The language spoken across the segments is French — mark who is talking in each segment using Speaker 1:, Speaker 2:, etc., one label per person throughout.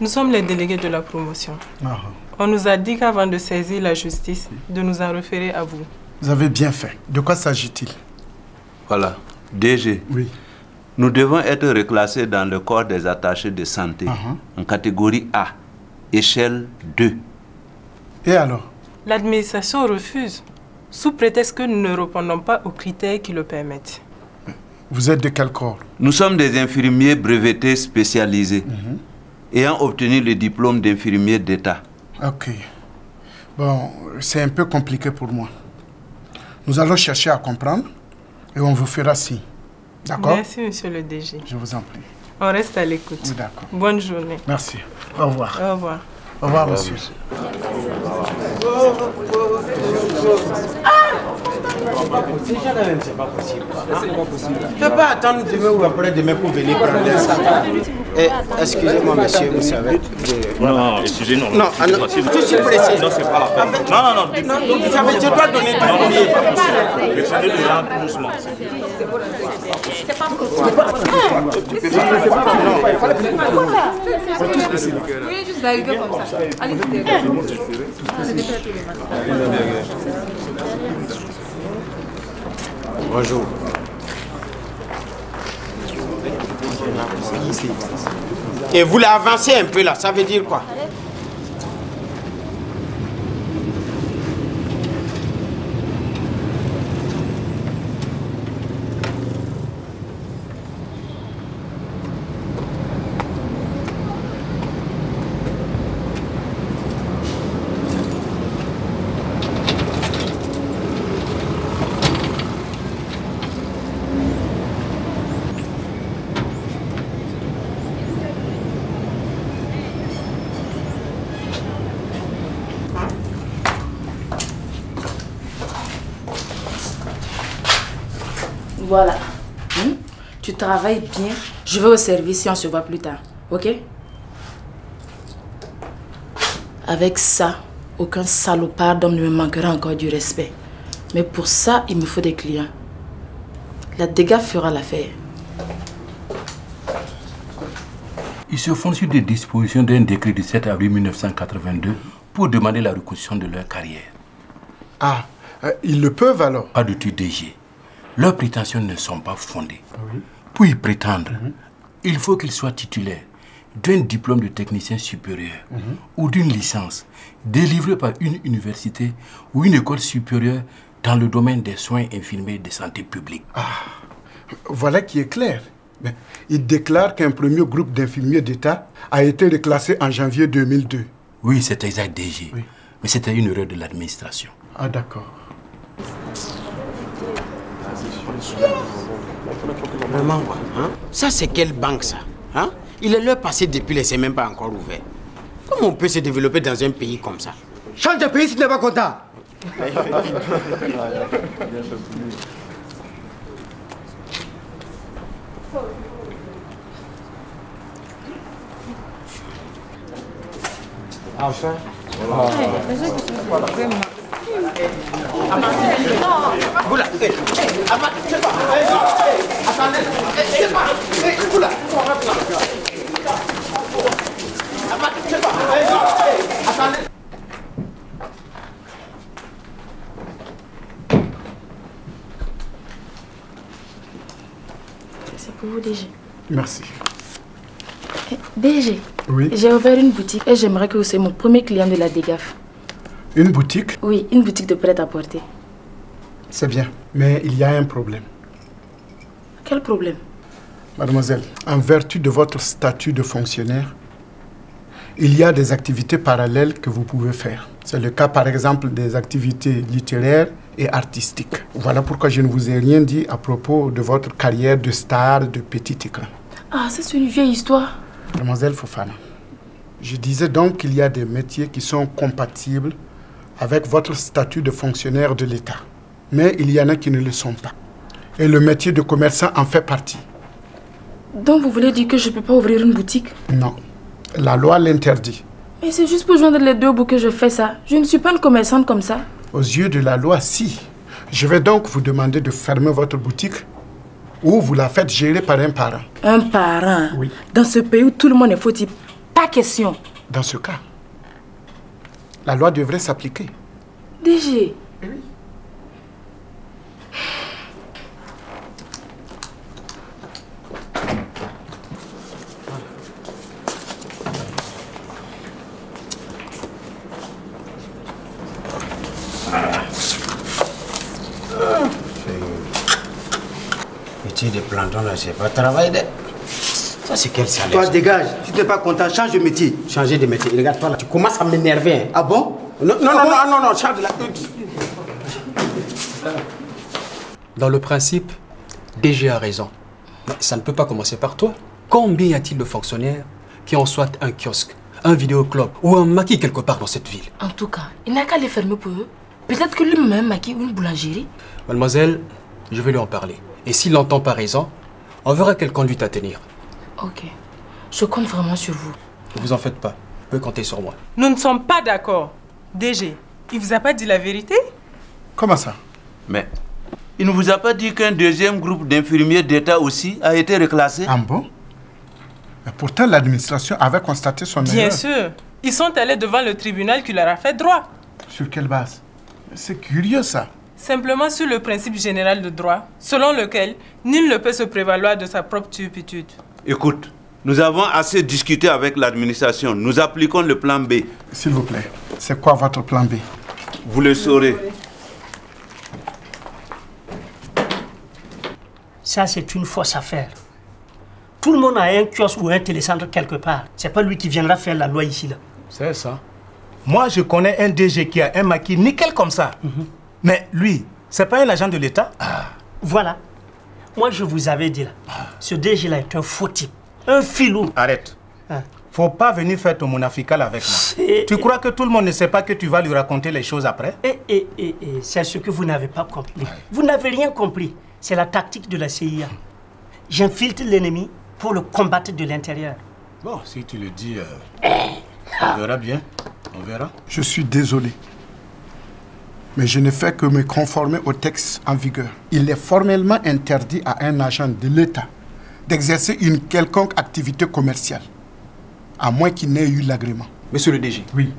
Speaker 1: Nous sommes les délégués de la promotion.
Speaker 2: Ah.
Speaker 1: On nous a dit qu'avant de saisir la justice, de nous en référer à vous.
Speaker 2: Vous avez bien fait. De quoi s'agit-il?
Speaker 3: Voilà, DG.
Speaker 2: Oui.
Speaker 3: Nous devons être reclassés dans le corps des attachés de santé, en catégorie A, échelle 2.
Speaker 2: Et alors?
Speaker 1: L'administration refuse, sous prétexte que nous ne répondons pas aux critères qui le permettent.
Speaker 2: Vous êtes de quel corps?
Speaker 3: Nous sommes des infirmiers brevetés spécialisés, ayant obtenu le diplôme d'infirmier d'État.
Speaker 2: Ok. Bon, c'est un peu compliqué pour moi. Nous allons chercher à comprendre et on vous fera signe. D'accord?
Speaker 1: Merci, monsieur le DG.
Speaker 2: Je vous en prie.
Speaker 1: On reste à l'écoute.
Speaker 2: Oui, d'accord.
Speaker 1: Bonne journée.
Speaker 2: Merci. Au revoir.
Speaker 1: Au revoir.
Speaker 2: Au revoir, monsieur.
Speaker 4: C'est pas possible. Tu ne peux pas attendre demain ou après-demain pour venir prendre un sac. Excusez-moi, monsieur, vous savez.
Speaker 5: Non, excusez-moi.
Speaker 4: Non, je suis pressé.
Speaker 5: Non, c'est pas la peine. Non.
Speaker 4: Vous savez, je dois donner du courrier.
Speaker 5: Descendez de là doucement.
Speaker 6: C'est pas possible. Oui, juste d'arriver comme ça. Allez-y.
Speaker 4: Bonjour. Et vous l'avancez un peu là, ça veut dire quoi?
Speaker 7: Voilà. Tu travailles bien. Je vais au service et on se voit plus tard. Ok? Avec ça, aucun salopard d'homme ne me manquera encore du respect. Mais pour ça, il me faut des clients. La dégât fera l'affaire.
Speaker 8: Ils se fondent sur des dispositions d'un décret du 7 avril 1982 pour demander la reconstruction de leur carrière.
Speaker 2: Ah, ils le peuvent alors?
Speaker 8: Pas du tout, DG. Leurs prétentions ne sont pas fondées. Pour y prétendre, il faut qu'ils soient titulaires d'un diplôme de technicien supérieur ou d'une licence délivrée par une université ou une école supérieure dans le domaine des soins infirmiers et de santé publique.
Speaker 2: Ah, voilà qui est clair. Mais il déclare qu'un premier groupe d'infirmiers d'État a été reclassé en janvier 2002.
Speaker 8: Oui, c'est exact, DG. Oui. Mais c'était une erreur de l'administration.
Speaker 2: Ah, d'accord.
Speaker 4: Vraiment, hein? Ça, c'est quelle banque, ça? Hein? Il est l'heure passée depuis, il ne s'est même pas encore ouvert. Comment on peut se développer dans un pays comme ça?
Speaker 9: Change de pays si tu n'es pas content.
Speaker 4: Enfin.
Speaker 7: C'est pour vous, DG.
Speaker 2: Merci.
Speaker 7: DG,
Speaker 2: oui.
Speaker 7: J'ai ouvert une boutique et j'aimerais que vous soyez mon premier client de la DGAF.
Speaker 2: Une boutique?
Speaker 7: Oui, une boutique de prêt-à-porter.
Speaker 2: C'est bien, mais il y a un problème.
Speaker 7: Quel problème?
Speaker 2: Mademoiselle, en vertu de votre statut de fonctionnaire, il y a des activités parallèles que vous pouvez faire. C'est le cas, par exemple, des activités littéraires et artistiques. Voilà pourquoi je ne vous ai rien dit à propos de votre carrière de star de petit écran.
Speaker 7: Ah, c'est une vieille histoire.
Speaker 2: Mademoiselle Fofana, je disais donc qu'il y a des métiers qui sont compatibles avec votre statut de fonctionnaire de l'État. Mais il y en a qui ne le sont pas. Et le métier de commerçant en fait partie.
Speaker 7: Donc vous voulez dire que je ne peux pas ouvrir une boutique?
Speaker 2: Non, la loi l'interdit.
Speaker 7: Mais c'est juste pour joindre les deux bouts que je fais ça. Je ne suis pas une commerçante comme ça.
Speaker 2: Aux yeux de la loi, si. Je vais donc vous demander de fermer votre boutique ou vous la faites gérer par un parent.
Speaker 7: Un parent?
Speaker 2: Oui.
Speaker 7: Dans ce pays où tout le monde est fautif, Pas question.
Speaker 2: Dans ce cas, la loi devrait s'appliquer.
Speaker 7: DG.
Speaker 2: Eh oui.
Speaker 4: Métier de planton là, c'est pas travail de... Ça c'est quel salaire?
Speaker 9: Toi dégage, tu n'es pas content, change de métier.
Speaker 4: Changer de métier, regarde toi là, tu commences à m'énerver. Hein.
Speaker 9: Ah bon?
Speaker 4: Non, change de la...
Speaker 10: Dans le principe, DG a raison. Mais ça ne peut pas commencer par toi. Combien y a-t-il de fonctionnaires qui ont soit un kiosque, un vidéoclub ou un maquis quelque part dans cette ville?
Speaker 7: En tout cas, il n'a qu'à les fermer pour eux. Peut-être que lui-même a un maquis ou une boulangerie.
Speaker 10: Mademoiselle, je vais lui en parler. Et s'il n'entend pas raison, on verra quelle conduite à tenir.
Speaker 7: Ok. Je compte vraiment sur vous.
Speaker 10: Ne vous en faites pas. Vous pouvez compter sur moi.
Speaker 1: Nous ne sommes pas d'accord. DG, il vous a pas dit la vérité?
Speaker 2: Comment ça?
Speaker 3: Mais il ne vous a pas dit qu'un deuxième groupe d'infirmiers d'État aussi a été reclassé?
Speaker 2: Ah bon? Mais pourtant, l'administration avait constaté son erreur.
Speaker 1: Bien sûr. Ils sont allés devant le tribunal qui leur a fait droit.
Speaker 2: Sur quelle base? C'est curieux ça.
Speaker 1: Simplement sur le principe général de droit, selon lequel nul ne peut se prévaloir de sa propre turpitude.
Speaker 3: Écoute, nous avons assez discuté avec l'administration. Nous appliquons le plan B.
Speaker 2: S'il vous plaît, c'est quoi votre plan B?
Speaker 3: Vous le saurez.
Speaker 11: Ça, c'est une fausse affaire. Tout le monde a un kiosque ou un télécentre quelque part. C'est pas lui qui viendra faire la loi ici, là.
Speaker 8: C'est ça. Moi, je connais un DG qui a un maquis nickel comme ça. Mais lui, c'est pas un agent de l'État?
Speaker 11: Voilà. Moi, je vous avais dit là. Ce DG-là est un faux type. Un filou.
Speaker 8: Arrête. Faut pas venir faire ton monafical avec moi. Tu crois que tout le monde ne sait pas que tu vas lui raconter les choses après?
Speaker 11: C'est ce que vous n'avez pas compris. Vous n'avez rien compris. C'est la tactique de la CIA. J'infiltre l'ennemi pour le combattre de l'intérieur.
Speaker 8: Bon, si tu le dis, on verra bien. On verra.
Speaker 2: Je suis désolé. Mais je ne fais que me conformer au texte en vigueur. Il est formellement interdit à un agent de l'État d'exercer une quelconque activité commerciale, à moins qu'il n'ait eu l'agrément.
Speaker 10: Monsieur le DG, oui.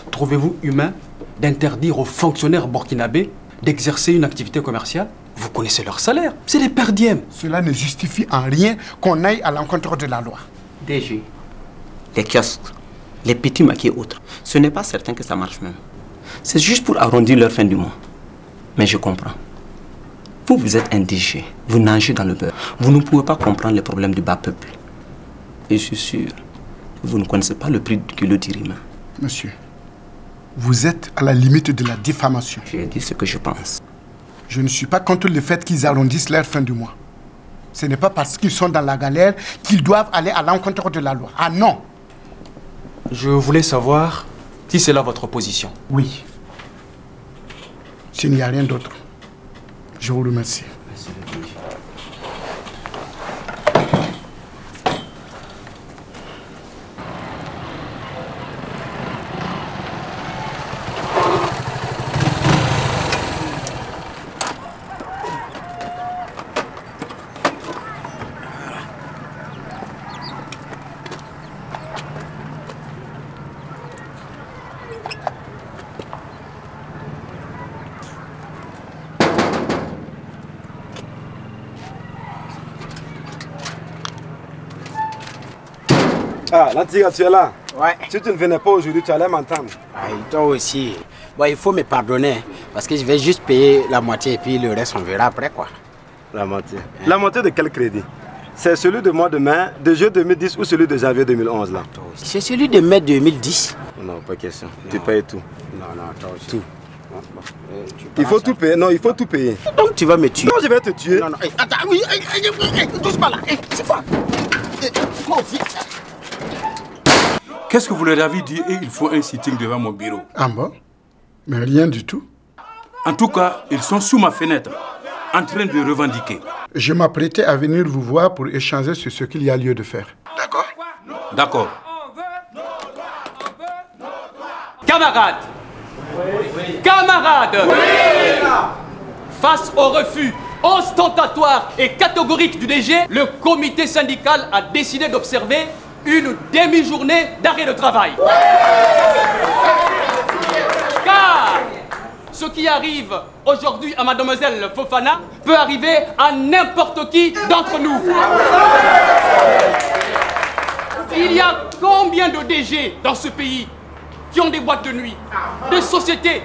Speaker 10: Trouvez-vous humain d'interdire aux fonctionnaires burkinabés d'exercer une activité commerciale? Vous connaissez leur salaire, c'est des perdièmes.
Speaker 2: Cela ne justifie en rien qu'on aille à l'encontre de la loi.
Speaker 12: DG, les kiosques, les petits maquis et autres, ce n'est pas certain que ça marche même. C'est juste pour arrondir leur fin du mois. Mais je comprends. Vous êtes un DG, vous nagez dans le beurre. Vous ne pouvez pas comprendre les problèmes du bas peuple. Et je suis sûr que vous ne connaissez pas le prix du kilo d'irimin.
Speaker 2: Monsieur, vous êtes à la limite de la diffamation.
Speaker 12: J'ai dit ce que je pense.
Speaker 2: Je ne suis pas contre le fait qu'ils arrondissent leur fin du mois. Ce n'est pas parce qu'ils sont dans la galère qu'ils doivent aller à l'encontre de la loi. Ah non!
Speaker 10: Je voulais savoir si c'est là votre position.
Speaker 2: Oui. S'il n'y a rien d'autre, je vous remercie.
Speaker 9: Ah, Lantiga, tu es là?
Speaker 4: Ouais.
Speaker 9: Si tu ne venais pas aujourd'hui, tu allais m'entendre.
Speaker 4: Ah, toi aussi. Bon, il faut me pardonner, parce que je vais juste payer la moitié et puis le reste, on verra après, quoi.
Speaker 9: La moitié. La moitié de quel crédit? C'est celui de mois de mai, de juillet 2010 ou celui de janvier 2011, là?
Speaker 4: C'est celui de mai 2010.
Speaker 9: Non, pas question. Non. Tu payes tout.
Speaker 4: Non, toi aussi.
Speaker 9: Tout. Il faut tout payer. Non, il faut tout payer.
Speaker 4: Donc tu vas me tuer?
Speaker 9: Non, je vais te tuer.
Speaker 4: Non, attends, oui, doucement là. C'est quoi? Moi aussi.
Speaker 8: Qu'est-ce que vous leur avez dit et il faut un sitting devant mon bureau?
Speaker 2: Ah bon? Mais rien du tout.
Speaker 8: En tout cas, ils sont sous ma fenêtre, en train de revendiquer.
Speaker 2: Je m'apprêtais à venir vous voir pour échanger sur ce qu'il y a lieu de faire. D'accord?
Speaker 8: D'accord.
Speaker 13: Camarades! Camarades! Face au refus ostentatoire et catégorique du DG, le comité syndical a décidé d'observer une demi-journée d'arrêt de travail. Car ce qui arrive aujourd'hui à mademoiselle Fofana peut arriver à n'importe qui d'entre nous. Il y a combien de DG dans ce pays qui ont des boîtes de nuit, des sociétés,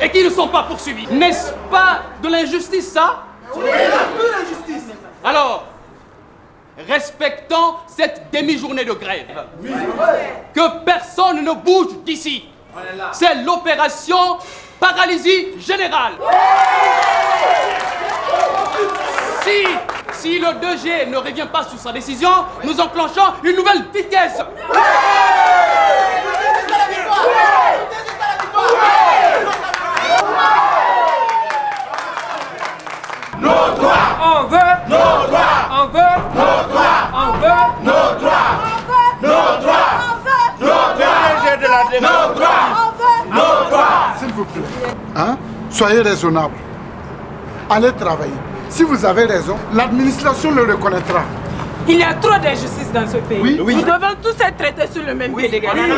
Speaker 13: et qui ne sont pas poursuivis? N'est-ce pas de l'injustice, ça? Oui, de l'injustice. Alors, respectons cette demi-journée de grève. Oui. Que personne ne bouge d'ici. C'est l'opération paralysie générale. Si le 2G ne revient pas sur sa décision, nous enclenchons une nouvelle vitesse. Nos droits. On veut nos droits. On veut nos droits. On veut nos droits. Nos droits. Nos droits. Nos droits. Nos droits.
Speaker 2: S'il vous plaît, hein? Soyez raisonnable. Allez travailler. Si vous avez raison, l'administration le reconnaîtra.
Speaker 1: Il y a trop d'injustice dans ce pays.
Speaker 2: Oui.
Speaker 1: Nous devons tous être traités sur le même pied d'égalité.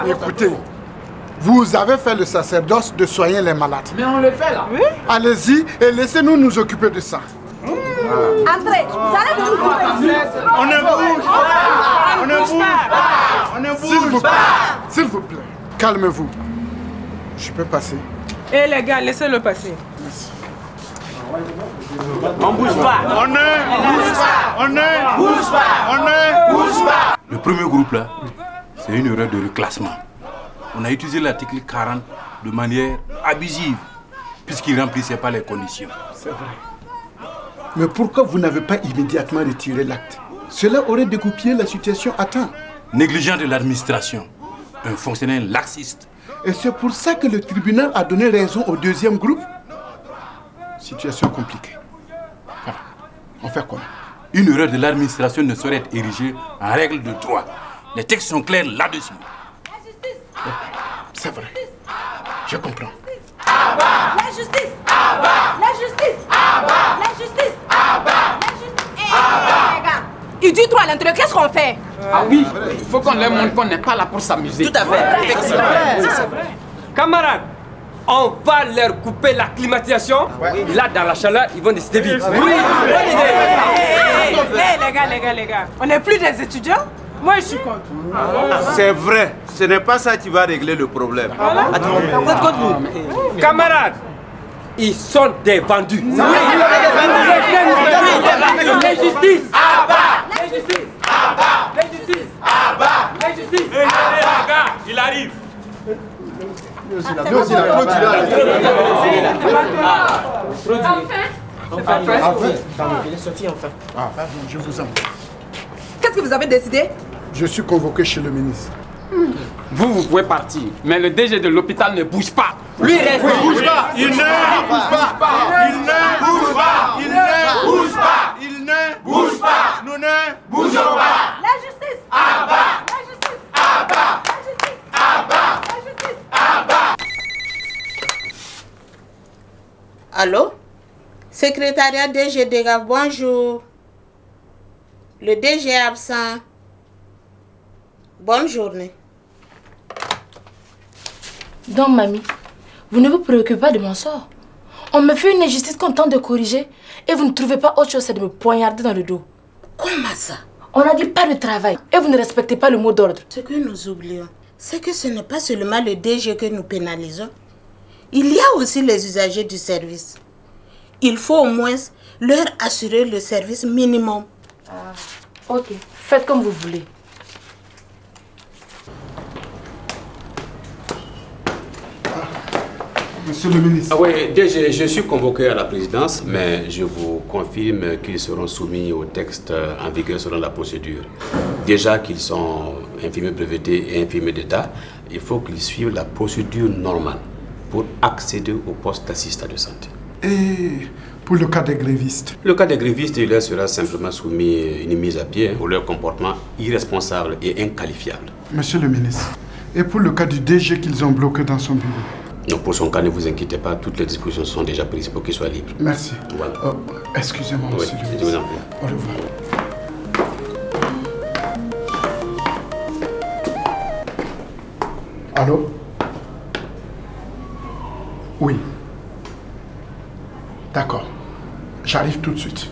Speaker 2: Écoutez, vous avez fait le sacerdoce de soigner les malades.
Speaker 1: Mais on le fait là. Oui.
Speaker 2: Allez-y et laissez-nous nous occuper de ça.
Speaker 6: Entrez, vous allez vous occuper.
Speaker 9: On ne bouge pas. On ne bouge pas. On ne bouge pas.
Speaker 2: S'il vous plaît, calmez-vous. Je peux passer.
Speaker 1: Eh les gars, laissez-le passer.
Speaker 9: On bouge pas. On ne bouge pas. On ne bouge pas. On ne bouge pas.
Speaker 8: Le premier groupe là, c'est une erreur de reclassement. On a utilisé l'article 40 de manière abusive, puisqu'il ne remplissait pas les conditions.
Speaker 2: C'est vrai. Mais pourquoi vous n'avez pas immédiatement retiré l'acte? Cela aurait dégoupillé la situation à temps.
Speaker 8: Négligent de l'administration, un fonctionnaire laxiste.
Speaker 2: Et c'est pour ça que le tribunal a donné raison au deuxième groupe? Situation compliquée. Voilà. On fait quoi?
Speaker 8: Une erreur de l'administration ne saurait être érigée en règle de droit. Les textes sont clairs là-dessus.
Speaker 2: C'est vrai. Je comprends.
Speaker 6: La justice. La justice. La justice. La justice. Les gars, il dit trop à l'intérieur, qu'est-ce qu'on fait?
Speaker 13: Ah oui, il faut qu'on leur montre qu'on n'est pas là pour s'amuser.
Speaker 12: Tout à fait.
Speaker 13: C'est vrai. Camarades, on va leur couper la climatisation. Et là, dans la chaleur, ils vont décider vite. Oui, bonne idée.
Speaker 1: Les gars, on n'est plus des étudiants? Moi, je suis contre.
Speaker 3: C'est vrai, ce n'est pas ça qui va régler le problème.
Speaker 12: Attends, vous êtes contre nous?
Speaker 13: Camarades, ils sont des vendus. Oui, les justices. Les justices. Les justices. Les justices. Regarde, il arrive.
Speaker 2: Il est sorti enfin. Ah, pardon, je vous en prie.
Speaker 6: Qu'est-ce que vous avez décidé?
Speaker 2: Je suis convoqué chez le ministre.
Speaker 13: Vous pouvez partir, mais le DG de l'hôpital ne bouge pas.
Speaker 12: Lui, il reste.
Speaker 9: Il ne bouge pas. Il ne bouge pas. Il ne bouge pas. Il ne bouge pas. Nous ne bougeons pas.
Speaker 6: La justice. À bas. La justice. À bas. La justice. À bas. La justice. À bas.
Speaker 14: Allô? Secrétariat DG Degave, bonjour. Le DG est absent. Bonne journée.
Speaker 7: Donc, mamie, vous ne vous préoccupez pas de mon sort. On me fait une injustice qu'on tente de corriger et vous ne trouvez pas autre chose que de me poignarder dans le dos.
Speaker 14: Comment ça?
Speaker 7: On a dit pas de travail et vous ne respectez pas le mot d'ordre.
Speaker 14: Ce que nous oublions, c'est que ce n'est pas seulement le DG que nous pénalisons. Il y a aussi les usagers du service. Il faut au moins leur assurer le service minimum.
Speaker 7: Ah, ok, faites comme vous voulez.
Speaker 2: Monsieur le ministre.
Speaker 15: Ah oui, déjà, je suis convoqué à la présidence, mais je vous confirme qu'ils seront soumis au texte en vigueur selon la procédure. Déjà qu'ils sont infirmiers brevetés et infirmiers d'État, il faut qu'ils suivent la procédure normale pour accéder au poste d'assistant de santé.
Speaker 2: Et pour le cas des grévistes?
Speaker 15: Le cas des grévistes, il leur sera simplement soumis une mise à pied pour leur comportement irresponsable et inqualifiable.
Speaker 2: Monsieur le ministre, et pour le cas du DG qu'ils ont bloqué dans son bureau?
Speaker 15: Donc pour son cas, ne vous inquiétez pas, toutes les dispositions sont déjà prises pour qu'il soit libre.
Speaker 2: Merci.
Speaker 15: Voilà.
Speaker 2: Excusez-moi,
Speaker 15: oui,
Speaker 2: monsieur le ministre.
Speaker 15: Je vous en prie.
Speaker 2: Au revoir. Allô? Oui. D'accord. J'arrive tout de suite.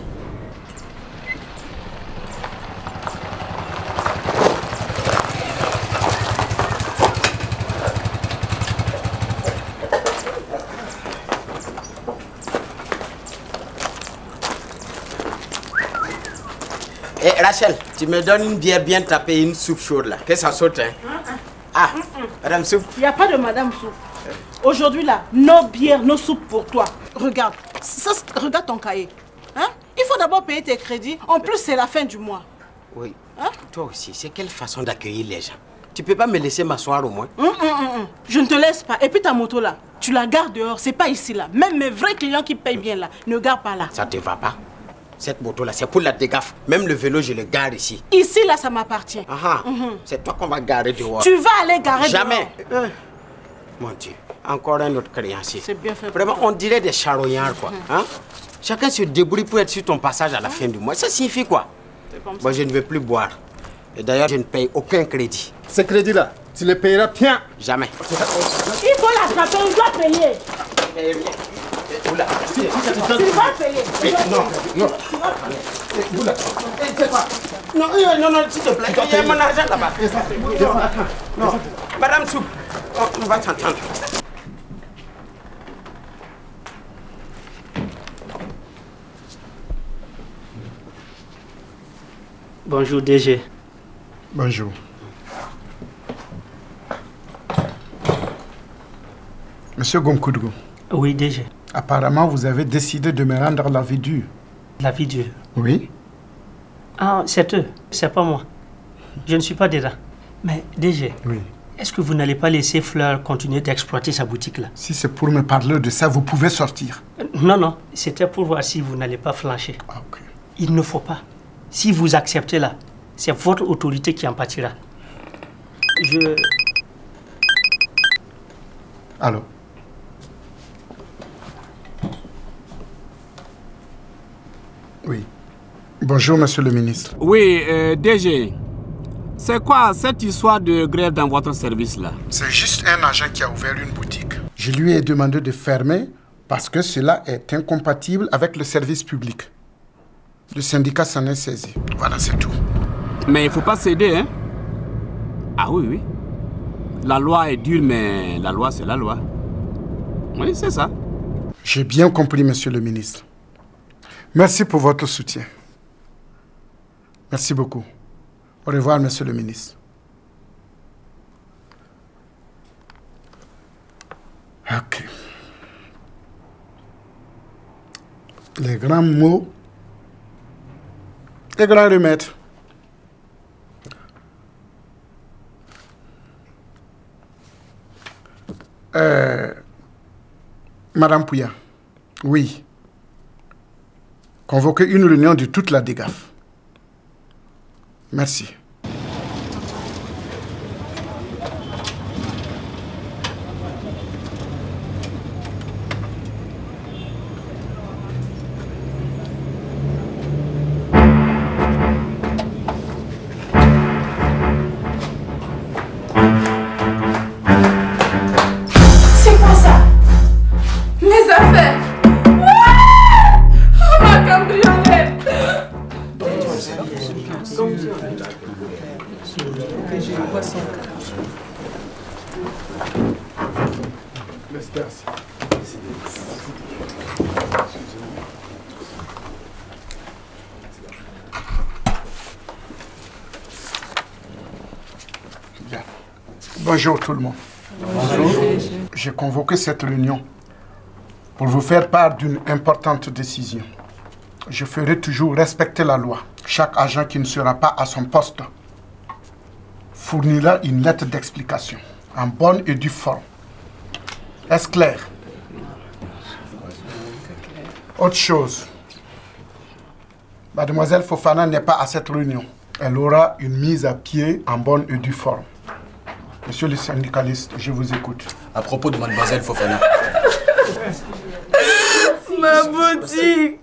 Speaker 4: Eh, Rachel, tu me donnes une bière bien tapée et une soupe chaude là. Que ça saute, hein? Ah, Madame Soupe.
Speaker 16: Il n'y a pas de Madame Soupe. Aujourd'hui là, nos bières, nos soupes pour toi. Regarde, regarde ton cahier. Hein? Il faut d'abord payer tes crédits. En plus, c'est la fin du mois.
Speaker 4: Oui. Hein? Toi aussi, c'est quelle façon d'accueillir les gens? Tu peux pas me laisser m'asseoir au moins?
Speaker 16: Je ne te laisse pas. Et puis ta moto là, tu la gardes dehors. C'est pas ici là. Même mes vrais clients qui payent bien là, ne gardent pas là.
Speaker 4: Ça te va pas? Cette moto-là, c'est pour la dégaffe. Même le vélo, je le garde ici.
Speaker 16: Ici, là, ça m'appartient.
Speaker 4: C'est toi qu'on va garer dehors.
Speaker 16: Tu vas aller garer
Speaker 4: Jamais.
Speaker 16: dehors.
Speaker 4: Mon Dieu, encore un autre créancier.
Speaker 16: C'est bien fait.
Speaker 4: Vraiment, on dirait des charognards, quoi. Hein? Chacun se débrouille pour être sur ton passage à la fin du mois. Ça signifie quoi? Moi, je ne veux plus boire. Et d'ailleurs, je ne paye aucun crédit.
Speaker 2: Ces crédits-là, tu les payeras bien.
Speaker 4: Jamais.
Speaker 16: Il faut l'attraper, on doit payer.
Speaker 4: Oula.
Speaker 16: Tu vas payer.
Speaker 2: Non.
Speaker 4: Non, s'il te plaît. Il y a mon argent là-bas. Non. Madame Soupe, on va s'entendre.
Speaker 11: Bonjour DG.
Speaker 2: Bonjour. Monsieur Gomkoudou.
Speaker 11: Oui, DG.
Speaker 2: Apparemment, vous avez décidé de me rendre la vie dure.
Speaker 11: La vie dure?
Speaker 2: Oui.
Speaker 11: Ah, c'est eux, c'est pas moi. Je ne suis pas dedans. Mais DG,
Speaker 2: oui.
Speaker 11: Est-ce que vous n'allez pas laisser Fleur continuer d'exploiter sa boutique là?
Speaker 2: Si c'est pour me parler de ça, vous pouvez sortir.
Speaker 11: Non, c'était pour voir si vous n'allez pas flancher.
Speaker 2: Ah, ok.
Speaker 11: Il ne faut pas. Si vous acceptez là, c'est votre autorité qui en pâtira.
Speaker 2: Allô? Oui. Bonjour, monsieur le ministre.
Speaker 17: Oui, DG. C'est quoi cette histoire de grève dans votre service là?
Speaker 2: C'est juste un agent qui a ouvert une boutique. Je lui ai demandé de fermer parce que cela est incompatible avec le service public. Le syndicat s'en est saisi. Voilà, c'est tout.
Speaker 17: Mais il ne faut pas céder, hein? Ah oui. La loi est dure, mais la loi, c'est la loi. Oui, c'est ça.
Speaker 2: J'ai bien compris, monsieur le ministre. Merci pour votre soutien. Merci beaucoup. Au revoir, monsieur le ministre. Ok. Les grands mots, les grands remèdes. Madame Pouya, oui. Convoquez une réunion de toute la DGAF. Merci.
Speaker 6: C'est quoi ça? Mes affaires. Oh, ma cambriolette.
Speaker 2: Bonjour tout le monde. Bonjour. J'ai convoqué cette réunion pour vous faire part d'une importante décision. Je ferai toujours respecter la loi. Chaque agent qui ne sera pas à son poste fournira une lettre d'explication en bonne et due forme. Est-ce clair? Autre chose. Mademoiselle Fofana n'est pas à cette réunion. Elle aura une mise à pied en bonne et due forme. Monsieur le syndicaliste, je vous écoute.
Speaker 8: À propos de Mademoiselle Fofana.
Speaker 6: Ma boutique.